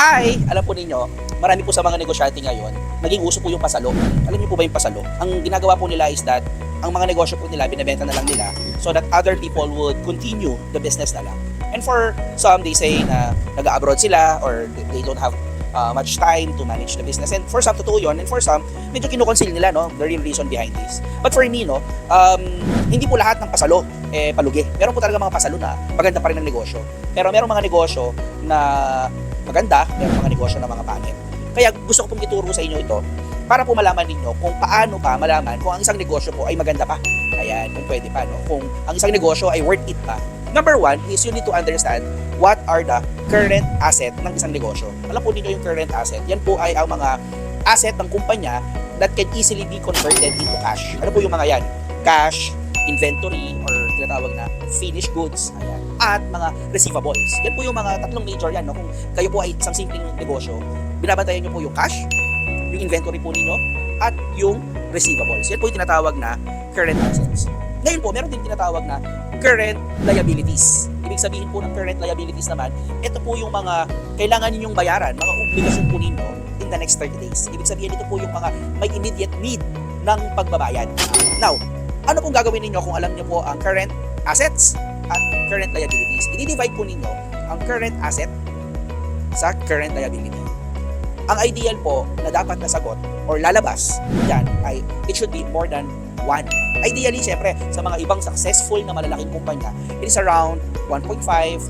Hi! Alam po ninyo, marami po sa mga negosyante ngayon, naging uso po yung pasalo. Alam niyo po ba yung pasalo? Ang ginagawa po nila is that, ang mga negosyo po nila, binibenta na lang nila so that other people would continue the business na lang. And for some, they say na nag-abroad sila or they don't have much time to manage the business. And for some, totoo yun. And for some, medyo kinukonsil nila, no? The real reason behind this. But for me, no, hindi po lahat ng pasalo palugi. Meron po talaga mga pasalo na maganda pa rin ng negosyo. Pero merong mga negosyo na maganda, merong mga negosyo na mga pangit. Kaya gusto ko pong ituro sa inyo ito para po malaman ninyo kung paano pa malaman kung ang isang negosyo po ay maganda pa. Ayan, kung pwede pa, no? Kung ang isang negosyo ay worth it pa. Number one is you need to understand what are the current asset ng isang negosyo. Alam po ninyo yung current asset. Yan po ay ang mga asset ng kumpanya that can easily be converted into cash. Ano po yung mga yan? Cash, inventory, or tinatawag na finished goods. Ayan. At mga receivables. Yan po yung mga tatlong major yan. No? Kung kayo po ay isang simpleng negosyo, binabantayan nyo po yung cash, yung inventory po ninyo, at yung receivables. Yan po yung tinatawag na current assets. Ngayon po, meron din tinatawag na current liabilities. Ibig sabihin po ng current liabilities naman, ito po yung mga kailangan ninyong bayaran, mga obligasyon po ninyo in the next 30 days. Ibig sabihin, ito po yung mga may immediate need ng pagbabayad. Now, ano pong gagawin ninyo kung alam niyo po ang current assets at current liabilities? I-divide po ninyo ang current asset sa current liability. Ang ideal po na dapat nasagot or lalabas yan ay it should be more than 1. Ideally, syempre, sa mga ibang successful na malalaking kumpanya, it is around 1.5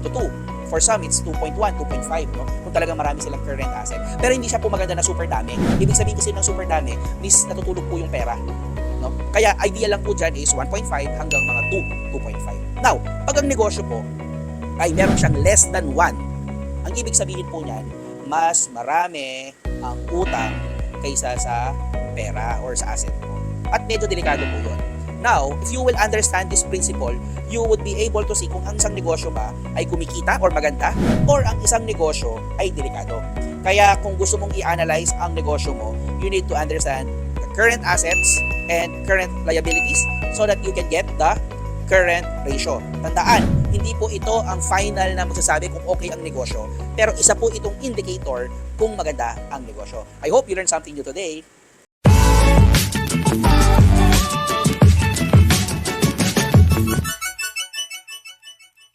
to 2. For some, it's 2.1, 2.5, no? Kung talagang marami silang current asset. Pero hindi siya po maganda na super dami. Ibig sabihin kasi ng super dami, means natutulog po yung pera. No? Kaya ideal lang po dyan is 1.5 hanggang mga 2, 2.5. Now, pag ang negosyo po ay meron siyang less than 1, ang ibig sabihin po niyan, mas marami ang utang kaysa sa pera or sa asset mo. At medyo delikado po yun. Now, if you will understand this principle, you would be able to see kung ang isang negosyo ba ay kumikita or maganda or ang isang negosyo ay delikado. Kaya kung gusto mong i-analyze ang negosyo mo, you need to understand the current assets and current liabilities so that you can get the current ratio. Tandaan, hindi po ito ang final na magsasabi kung okay ang negosyo, pero isa po itong indicator kung maganda ang negosyo. I hope you learned something new today.